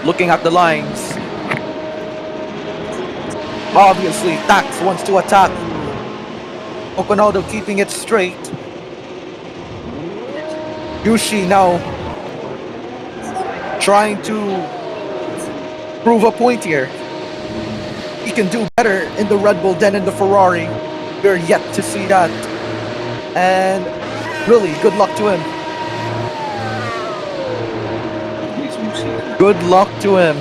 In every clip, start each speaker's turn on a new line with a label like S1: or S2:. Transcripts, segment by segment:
S1: looking at the lines. Obviously, Tax wants to attack. Okonado keeping it straight. Yushi now trying to prove a point here. He can do better in the Red Bull than in the Ferrari. We're yet to see that. And really, good luck to him. Good luck to him.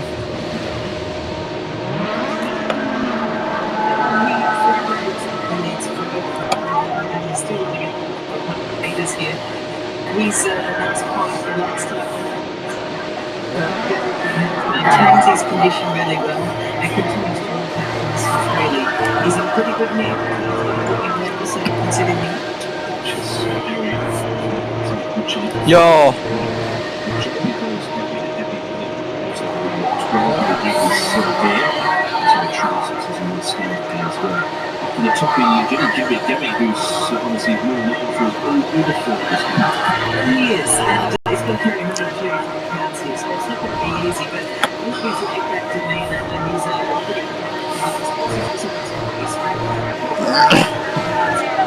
S2: He's announced part of the last maintains his condition really well and continues to impact freely. He's in pretty good nick, considering
S1: Yo.
S3: The top end, Jimmy, who's obviously more known for his beautiful.
S2: He is, and it's been carrying him through penalties, so it's not going to be easy, but he's been to get to me, and he's pretty good.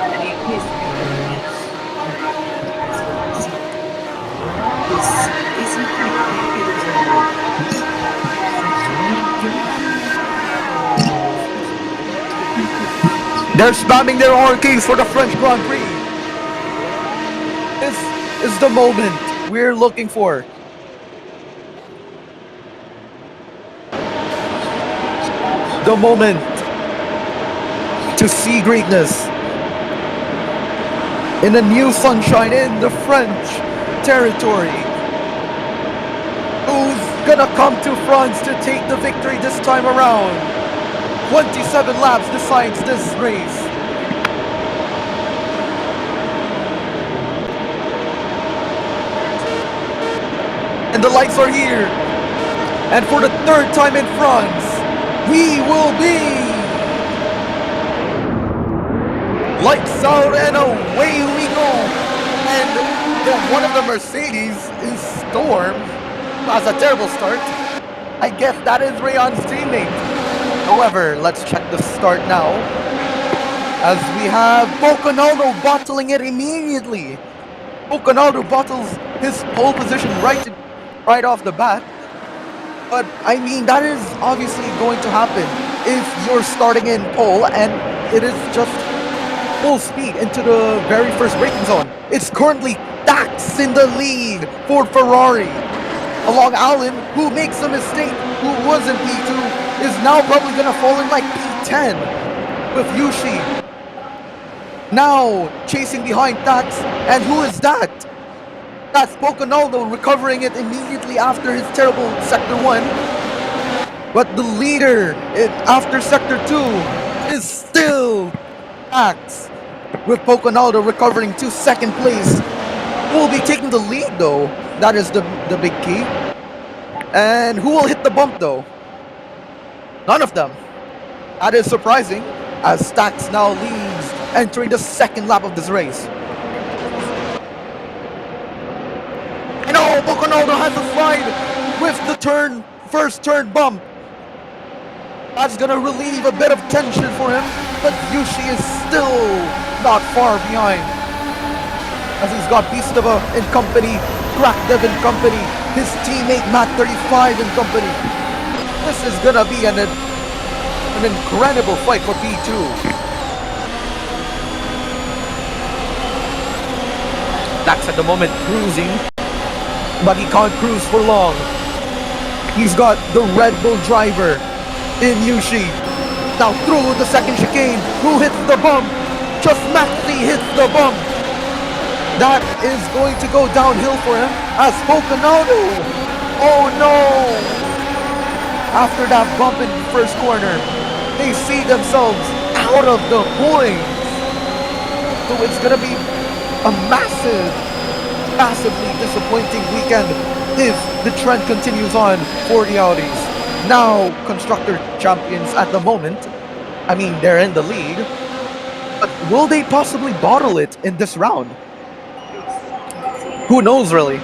S2: And he appears to be
S1: They're spamming their horn keys for the French Grand Prix. This is the moment we're looking for. The moment to see greatness in a new sunshine in the French territory. Who's gonna come to France to take the victory this time around? 27 laps decides this race. And the lights are here. And for the third time in France, we will be lights out and away we go. And one of the Mercedes is Storm. Has a terrible start. I guess that is Rayon's teammate. However, let's check the start now. As we have Boconaldo bottling it immediately. Boconaldo bottles his pole position right off the bat. But I mean, that is obviously going to happen if you're starting in pole and it is just full speed into the very first braking zone. It's currently Dax in the lead for Ferrari. Along Allen, who makes a mistake, who was in P2, is now probably going to fall in like P10 with Yushi. Now chasing behind Dax, and who is that? That's Boconaldo recovering it immediately after his terrible Sector 1. But the leader after Sector 2 is still Dax, with Boconaldo recovering to second place. Who will be taking the lead though? That is the big key. And who will hit the bump though? None of them. That is surprising, as Stax now leads entering the second lap of this race. And oh, Boconaldo has a slide with the first turn bump. That's gonna relieve a bit of tension for him, but Yushi is still not far behind. As he's got Beastava in company, Crackdev in company, his teammate Matt35 in company. This is gonna be an incredible fight for P2. Dax at the moment cruising, but he can't cruise for long. He's got the Red Bull driver in Yushi. Now through the second chicane, who hits the bump? Just Maxi hits the bump. That is going to go downhill for him as Boconaldo. Oh no! After that bump in the first corner, they see themselves out of the points. So it's gonna be a massively disappointing weekend if the trend continues on for the Audis. Now constructor champions at the moment. I mean, they're in the lead. But will they possibly bottle it in this round? Who knows, really?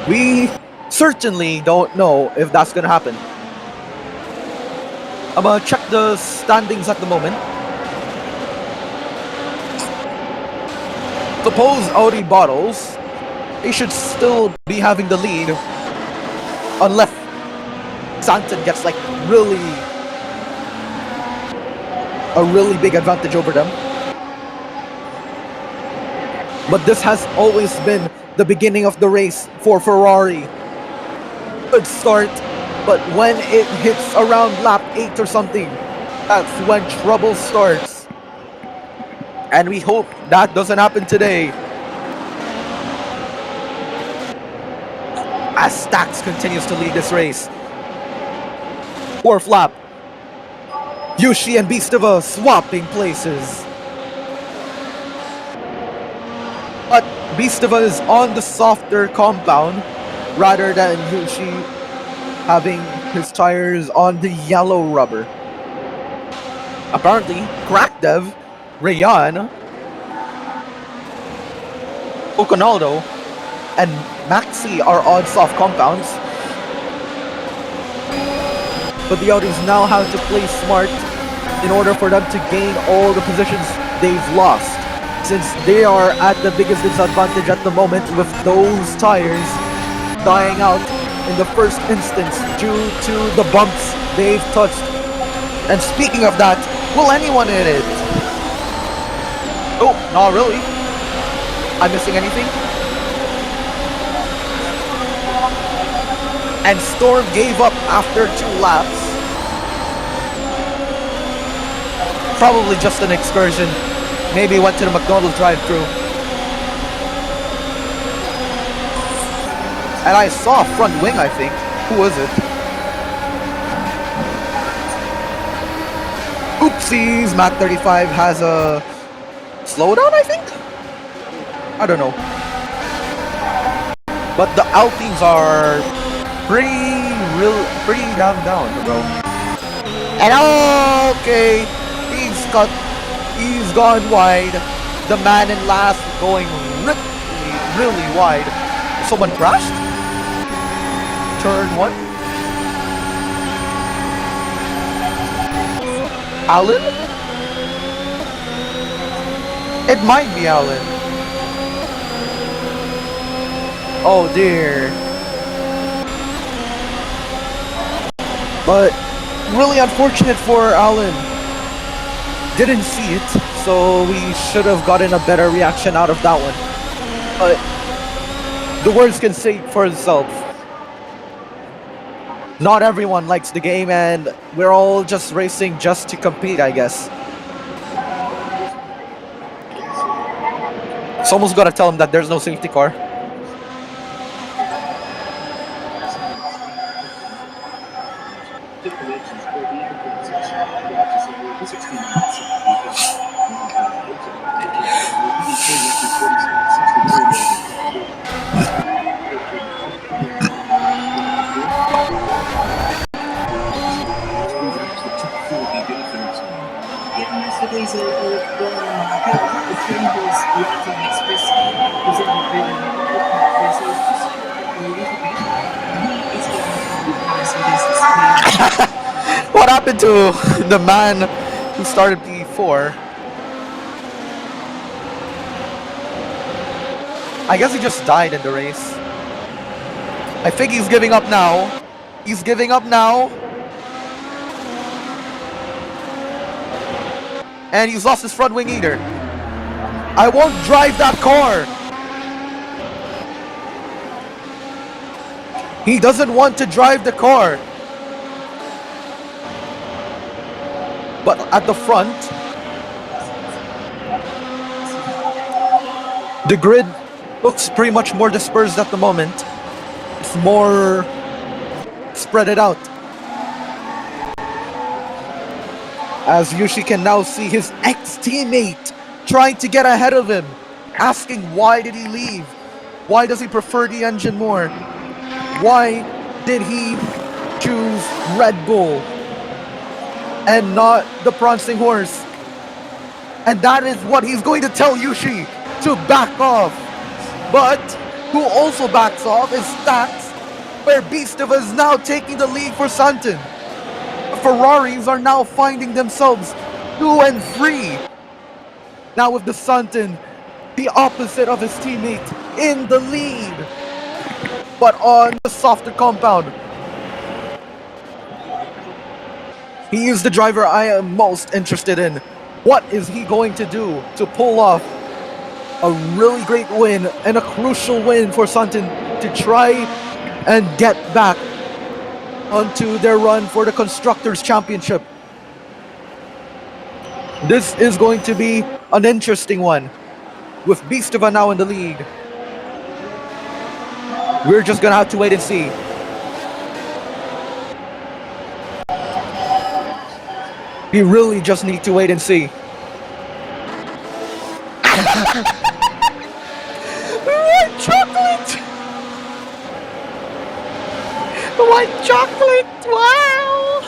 S1: We certainly don't know if that's gonna happen. I'm gonna check the standings at the moment. Suppose Audi bottles, they should still be having the lead unless Santon gets like a really big advantage over them. But this has always been the beginning of the race for Ferrari. Good start, but when it hits around lap 8 or something, that's when trouble starts. And we hope that doesn't happen today. As Stax continues to lead this race. 4th lap. Yushi and Beastava swapping places. But Beastava is on the softer compound rather than Yushi having his tires on the yellow rubber. Apparently, Crackdev, Rayan, Oconaldo, and Maxi are on soft compounds. But the Audis now have to play smart in order for them to gain all the positions they've lost, since they are at the biggest disadvantage at the moment with those tires dying out in the first instance due to the bumps they've touched. And speaking of that, will anyone hit it? Oh, not really. I'm missing anything? And Storm gave up after 2 laps. Probably just an excursion. Maybe went to the McDonald's drive-thru. And I saw a front wing, I think. Who was it? Oopsies! Mac 35 has a slowdown, I think? I don't know. But the Alpines are pretty down, bro. And okay, he's gone wide. The man in last going really wide. Someone crashed? Turn 1? Alan? It might be Alan. Oh dear. But really unfortunate for Alan. Didn't see it, so we should have gotten a better reaction out of that one. But the words can say it for itself. Not everyone likes the game, and we're all just racing just to compete, I guess. Someone's gotta tell him that there's no safety car.
S2: Yesterday's the train was Latin Express was in the building. So it's just a little bit. He is going to be
S1: What happened to the man who started P4? I guess he just died in the race. I think he's giving up now. He's giving up now. And he's lost his front wing either. I won't drive that car. He doesn't want to drive the car. But at the front, the grid looks pretty much more dispersed at the moment. It's more spread it out. As Yushi can now see his ex-teammate trying to get ahead of him, asking why did he leave? Why does he prefer the engine more? Why did he choose Red Bull and not the prancing horse? And that is what he's going to tell Yushi to back off. But who also backs off is Stax, where Beastova is now taking the lead for Santon. The Ferraris are now finding themselves 2 and 3. Now with the Santon, the opposite of his teammate, in the lead, but on the softer compound. He is the driver I am most interested in. What is he going to do to pull off a really great win and a crucial win for Santon to try and get back onto their run for the Constructors' Championship? This is going to be an interesting one, with Beastova now in the lead. We're just gonna have to wait and see. We really just need to wait and see. White chocolate! White chocolate! Wow!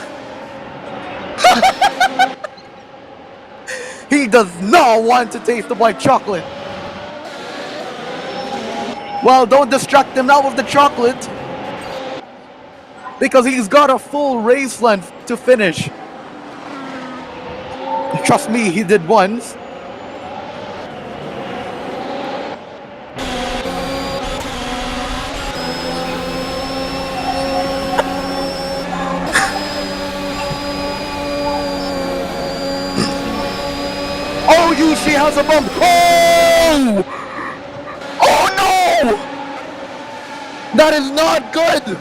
S1: He does not want to taste the white chocolate. Well, don't distract him now with the chocolate, because he's got a full race length to finish. Trust me, he did once. Oh, Yushi has a bump. Oh! Oh no! That is not good!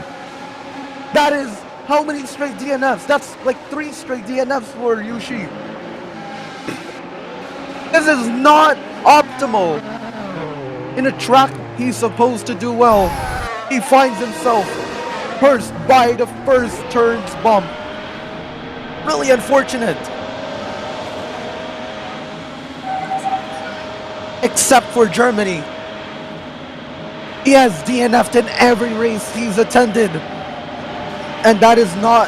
S1: That is how many straight DNFs? That's like 3 straight DNFs for Yushi. This is not optimal. In a track he's supposed to do well, he finds himself cursed by the first turn's bump. Really unfortunate. Except for Germany. He has DNF'd in every race he's attended. And that is not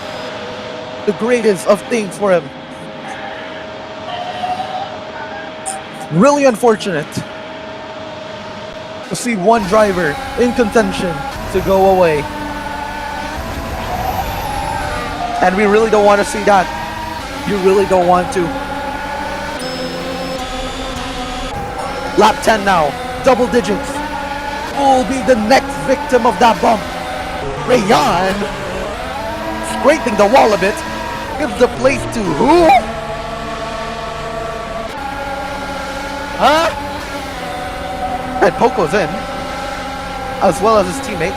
S1: the greatest of things for him. Really unfortunate to see one driver in contention to go away. And we really don't want to see that. You really don't want to. Lap 10 now, double digits. Who will be the next victim of that bump? Rayan, scraping the wall a bit, gives the place to who? Huh? And Poco's in, as well as his teammate.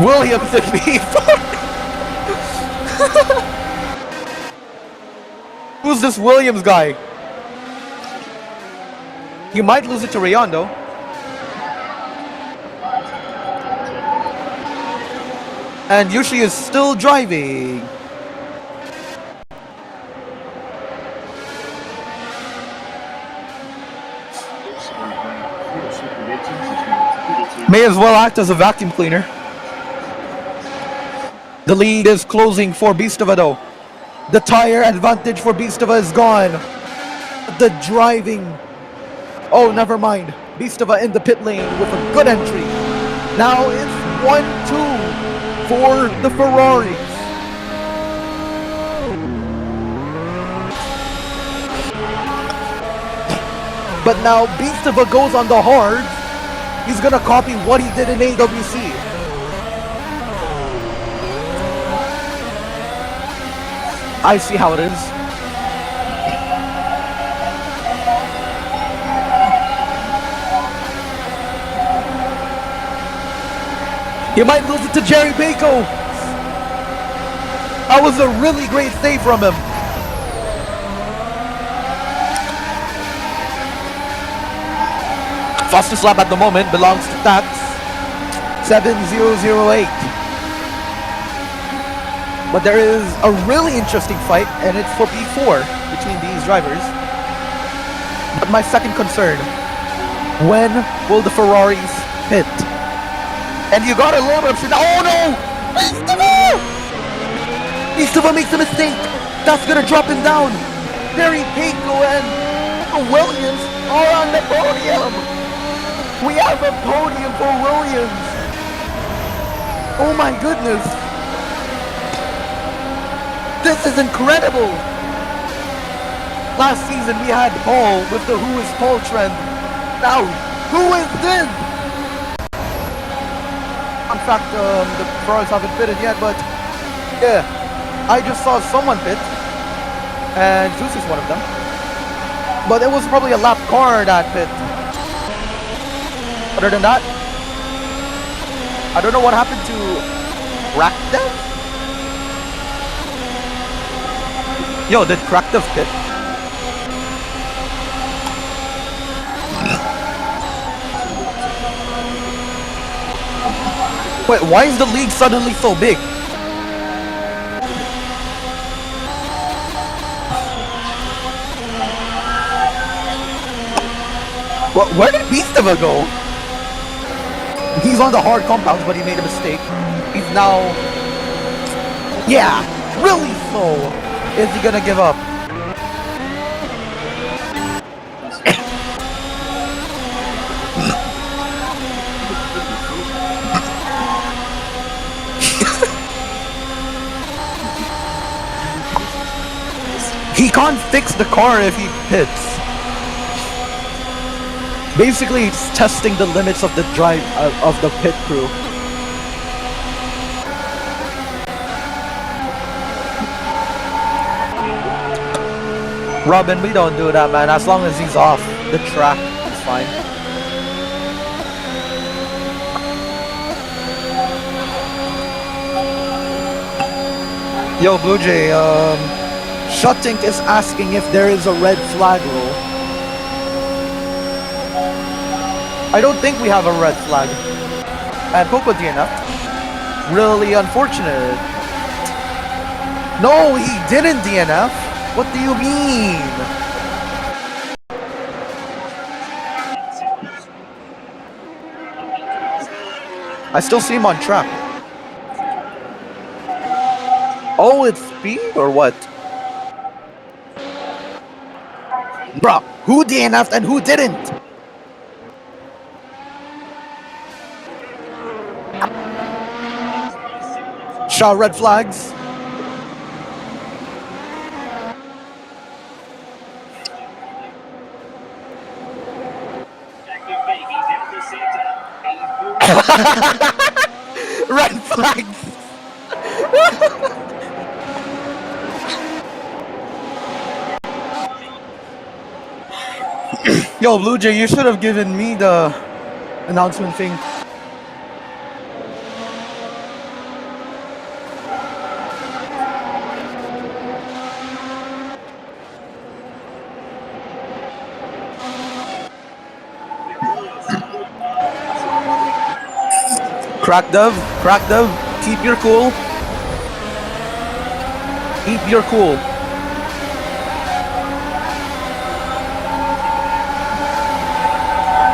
S1: Williams in P4. Who's this Williams guy? You might lose it to Rayon though. And Yushi is still driving. May as well act as a vacuum cleaner. The lead is closing for Beastova though. The tire advantage for Beastova is gone. The driving... Oh, never mind. Beastova in the pit lane with a good entry. Now it's 1-2 for the Ferraris. But now Beastova goes on the hard. He's gonna copy what he did in AWC. I see how it is. He might lose it to Jerry Bako. That was a really great save from him. Fastest lap at the moment belongs to Tax 7008. But there is a really interesting fight, and it's for P4 between these drivers. But my second concern, when will the Ferraris pit? And you got a little bit of shit. Oh no! Beastova! Beastova makes a mistake. That's gonna drop him down. Barry Paco and Williams are on the podium. We have a podium for Williams. Oh my goodness. This is incredible. Last season we had Paul with the Who is Paul trend. Now, who is this? In fact, the Ferraris haven't pitted yet, but yeah, I just saw someone pit, and Zeus is one of them. But it was probably a lap car that pit. Other than that, I don't know what happened to Crackdev. Yo, did Crackdev pit? Wait, why is the league suddenly so big? Where did Beastava go? He's on the hard compounds, but he made a mistake. He's now... Yeah, really slow. Is he gonna give up? He can't fix the car if he pits. Basically, it's testing the limits of the drive of the pit crew. Robin, we don't do that, man. As long as he's off the track, it's fine. Yo, Blue Jay, Shutink is asking if there is a red flag rule. I don't think we have a red flag. And Coco DNF. Really unfortunate. No, he didn't DNF. What do you mean? I still see him on track. Oh, it's speed or what? Bruh, who DNF'd and who didn't? Shaw, red flags. Red flags. Yo, Blue Jay, you should have given me the announcement thing. Crack Dove, keep your cool. Keep your cool.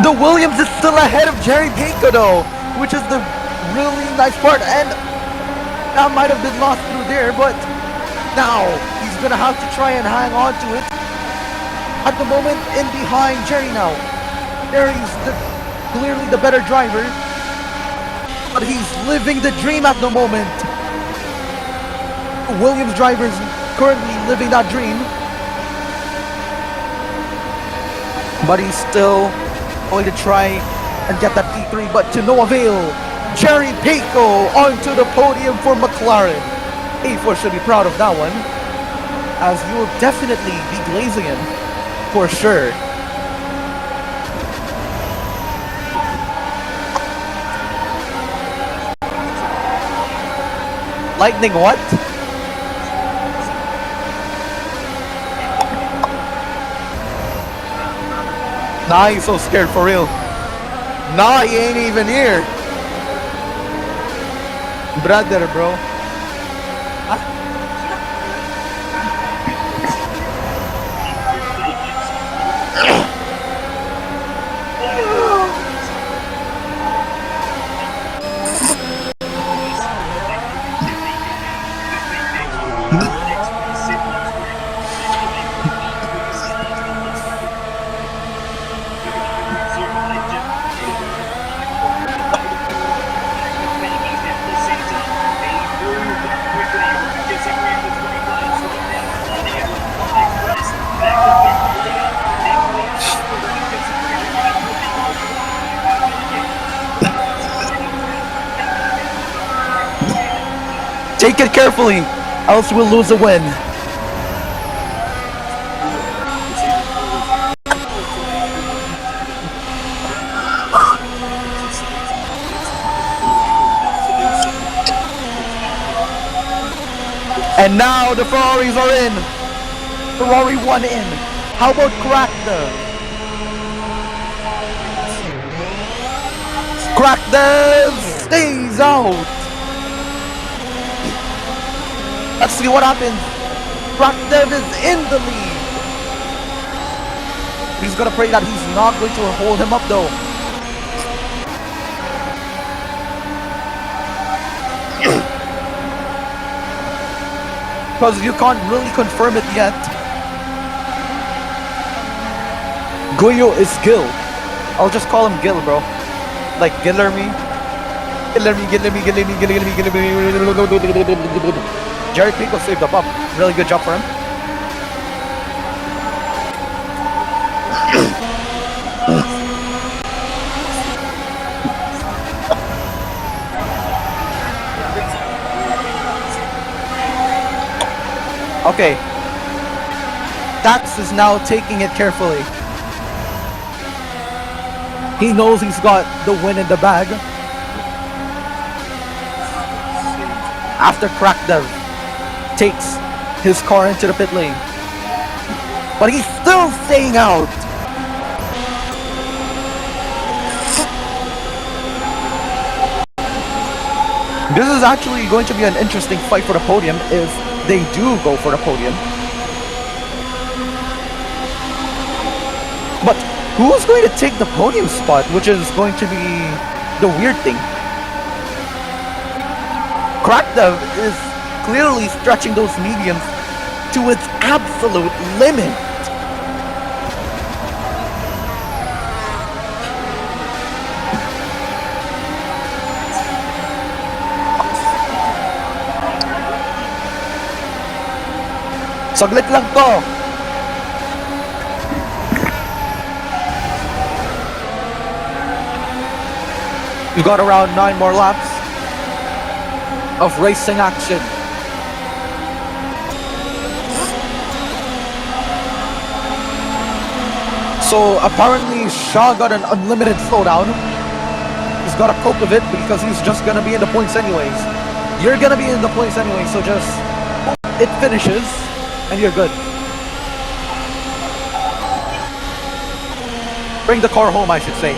S1: The Williams is still ahead of Jerry Pico though, which is the really nice part, and that might have been lost through there, but now he's gonna have to try and hang on to it. At the moment, in behind Jerry now. Jerry's clearly the better driver, but he's living the dream at the moment. Williams driver's currently living that dream, but he's still going to try and get that P3, but to no avail. Jerry Pico onto the podium for McLaren. A4 should be proud of that one, as you will definitely be glazing him for sure. Lightning what? Nah, he's so scared for real. Nah, he ain't even here. Brother, bro. Huh? Take it carefully, else we'll lose a win. And now the Ferraris are in. Ferrari 1 in. How about Crack Dev? Crack Dev stays out. Let's see what happens. Crack Dev is in the lead. He's gonna pray that he's not going to hold him up though. Because you can't really confirm it yet. Goyo is Gil. I'll just call him Gil, bro. Like Guillermy. Jerry Pico saved the bump. Really good job for him. Okay. Dax is now taking it carefully. He knows he's got the win in the bag. After Crackdev takes his car into the pit lane. But he's still staying out. This is actually going to be an interesting fight for the podium if they do go for the podium. But who's going to take the podium spot, which is going to be the weird thing. Crackdev is clearly stretching those mediums to its absolute limit. Saglit lang to. We've got around 9 more laps of racing action. So apparently Shaw got an unlimited slowdown. He's got to cope with it because he's just gonna be in the points anyways. You're gonna be in the points anyway, so just it finishes and you're good. Bring the car home, I should say.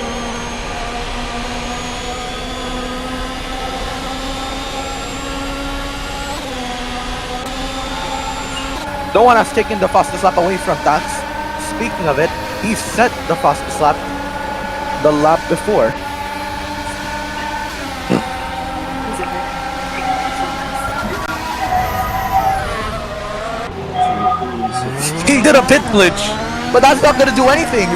S1: No one has taken the fastest lap away from Tax. Speaking of it, he set the fastest lap the lap before. He did a pit glitch, but that's not gonna do anything.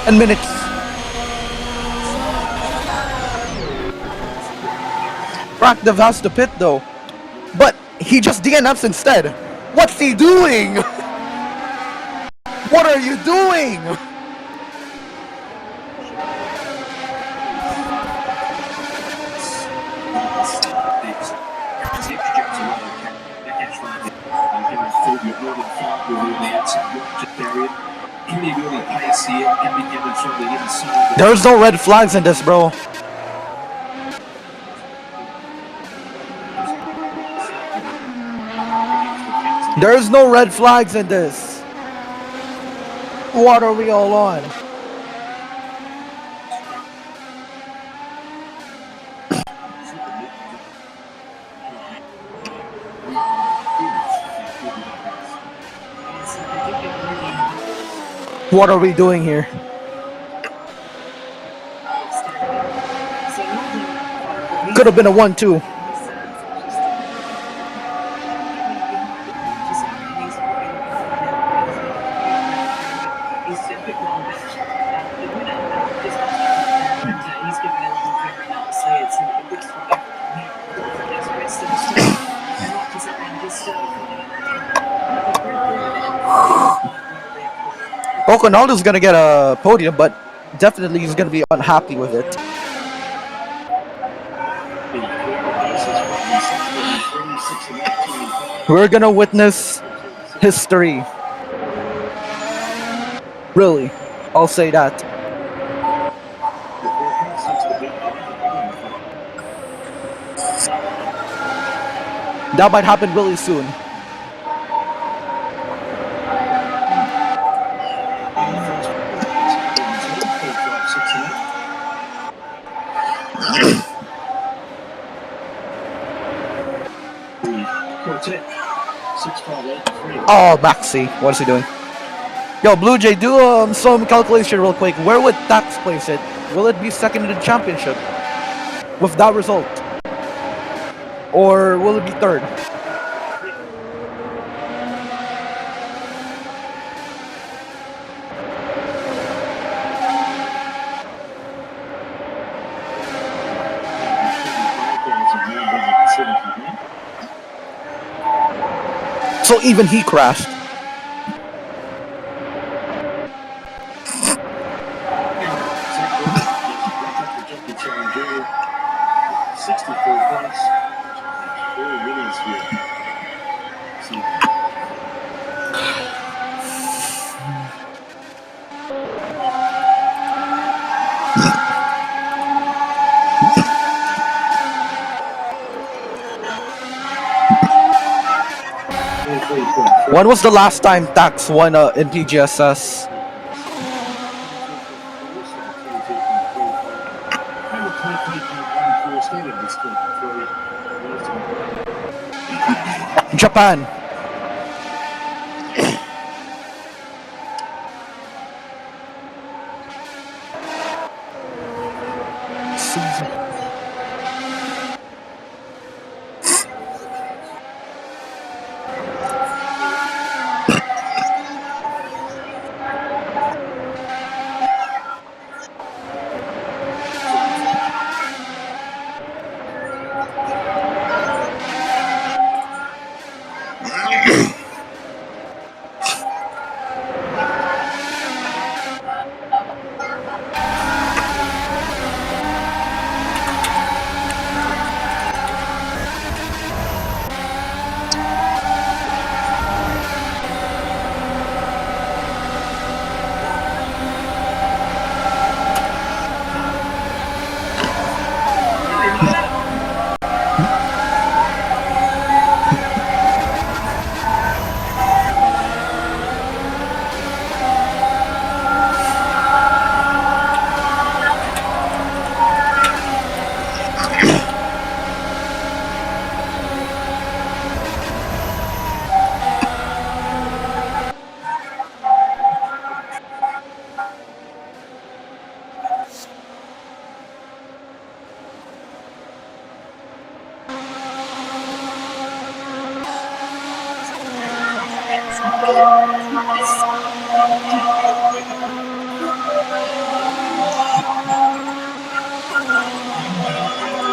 S1: And minutes. Crackdev has to pit though, but he just DNFs instead. What's he doing? What are you doing? There's no red flags in this, bro. There's no red flags in this. What are we all on? What are we doing here? Could have been a 1-2. Ronaldo's gonna get a podium, but definitely he's gonna be unhappy with it.
S3: The Ferrari races from the 6:33, 6:11,
S1: We're gonna witness history. Really, I'll say that.
S3: the forecast looks to be
S1: That might happen really soon.
S3: the first is 102.568. The Quartet 658.3.
S1: Oh, Maxi, what is he doing? Yo, Blue Jay, do some calculation real quick. Where would Tax place it? Will it be second in the championship with that result, or will it be third? So even he crashed.
S3: Challenger 64 points. 4 winners here. See.
S1: When was the last time Tax won in PGSS? Japan.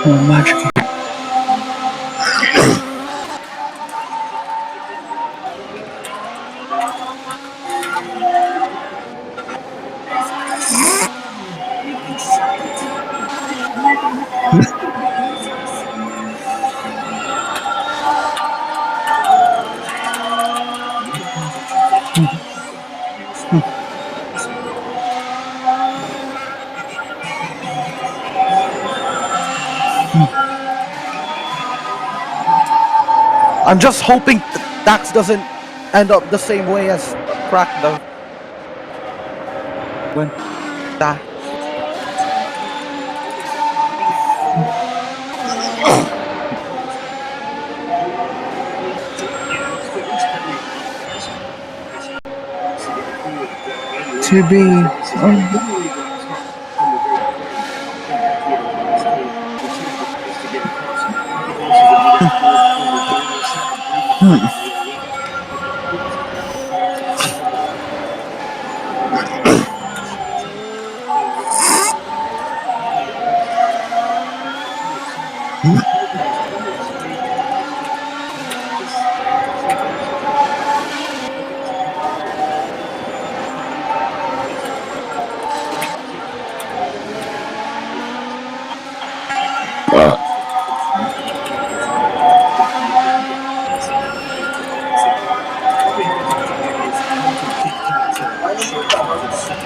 S1: Oh, magic. I'm just hoping Dax doesn't end up the same way as Crack though. When that. To be.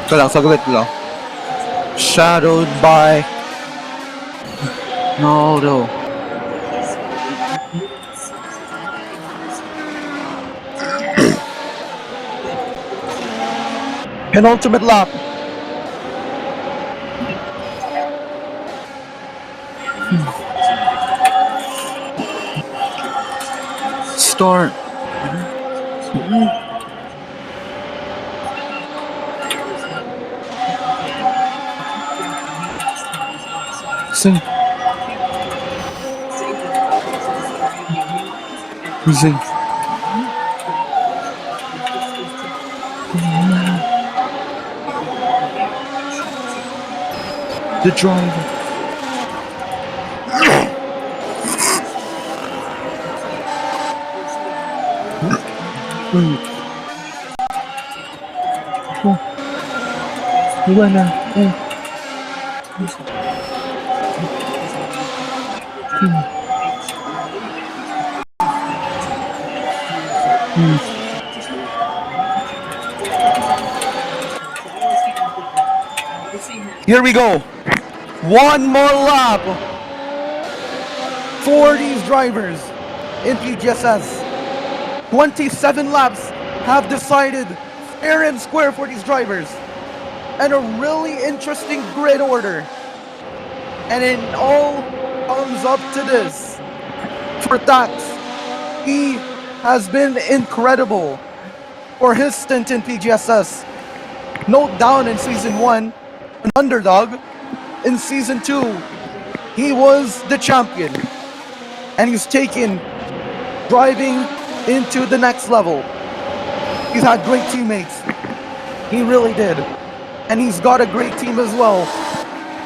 S1: Ito lang, saglit lang. Shadowed by Naldo. Penultimate lap. Start. Sing. Sing. The driver. Winner. Here we go. One more lap for these drivers in PGSS. 27 laps have decided fair and square for these drivers. And a really interesting grid order. And it all comes up to this. For Tax, he has been incredible for his stint in PGSS. No down in Season 1, an underdog. In Season 2, he was the champion. And he's taken driving into the next level. He's had great teammates. He really did. And he's got a great team as well.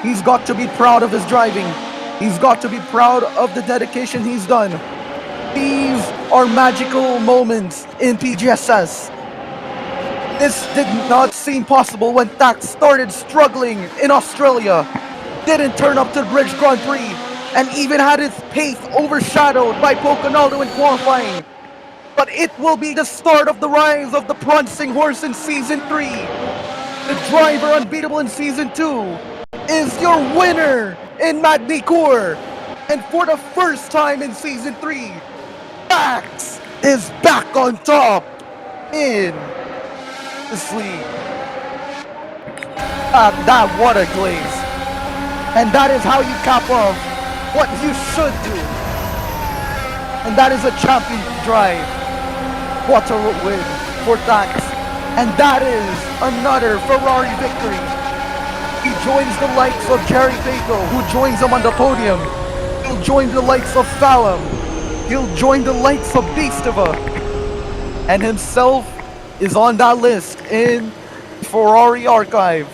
S1: He's got to be proud of his driving. He's got to be proud of the dedication he's done. These are magical moments in PGSS. This did not seem possible when Tax started struggling in Australia. Didn't turn up to the British Grand Prix and even had his pace overshadowed by Poconaldo in qualifying. But it will be the start of the rise of the prancing horse in Season 3. The driver unbeatable in Season 2 is your winner in Magny-Cours. And for the first time in Season 3, Tax is back on top in this league. What a glaze. And that is how you cap off what you should do. And that is a champion drive. What a win for Tax. And that is another Ferrari victory. He joins the likes of Jerry Baco, who joins him on the podium. He'll join the likes of Fallon. He'll join the likes of Beastava. And himself is on that list in Ferrari archive.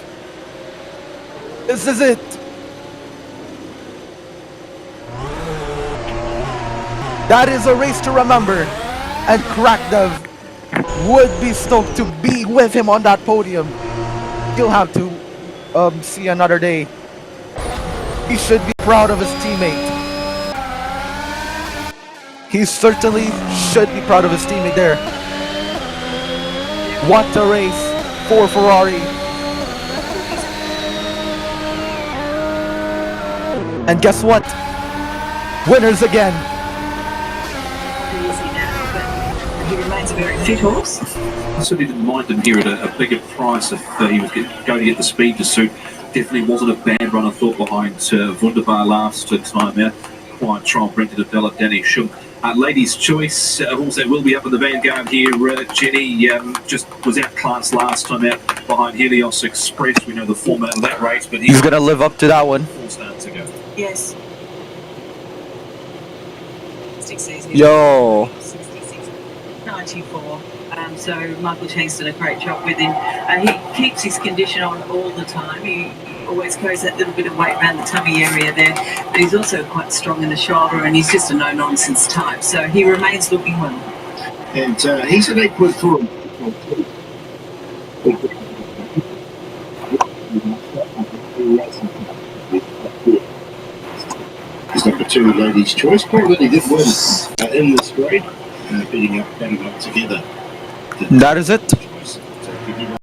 S1: This is it. That is a race to remember. And Crackdev would be stoked to be with him on that podium. He'll have to see another day. He should be proud of his teammate. He certainly should be proud of his teammate there. What a race for Ferrari. And guess what? Winners again.
S2: He remains a very fit horse.
S3: I certainly didn't mind him here at a bigger price if he was going to get the speed to suit. Definitely wasn't a bad run, I thought, behind Wunderbar last time out. Quiet trial, Brendan Abdella, Danny Shum. Ladies' choice, also will be up in the vanguard here. Jenny just was outclassed last time out behind Helios Express. We know the format of that race, but
S1: he's going to live up to that one.
S3: 4 starts ago.
S2: Yes.
S1: Yo.
S2: 94. So Michael Chang's done a great job with him. He keeps his condition on all the time. He always carries that little bit of weight around the tummy area there, but he's also quite strong in the shoulder, and he's just a no-nonsense type. So he remains looking well.
S3: And he's an 8.4. He's number 2, ladies' choice. Quite really good win in this grade, beating up together.
S1: That is it.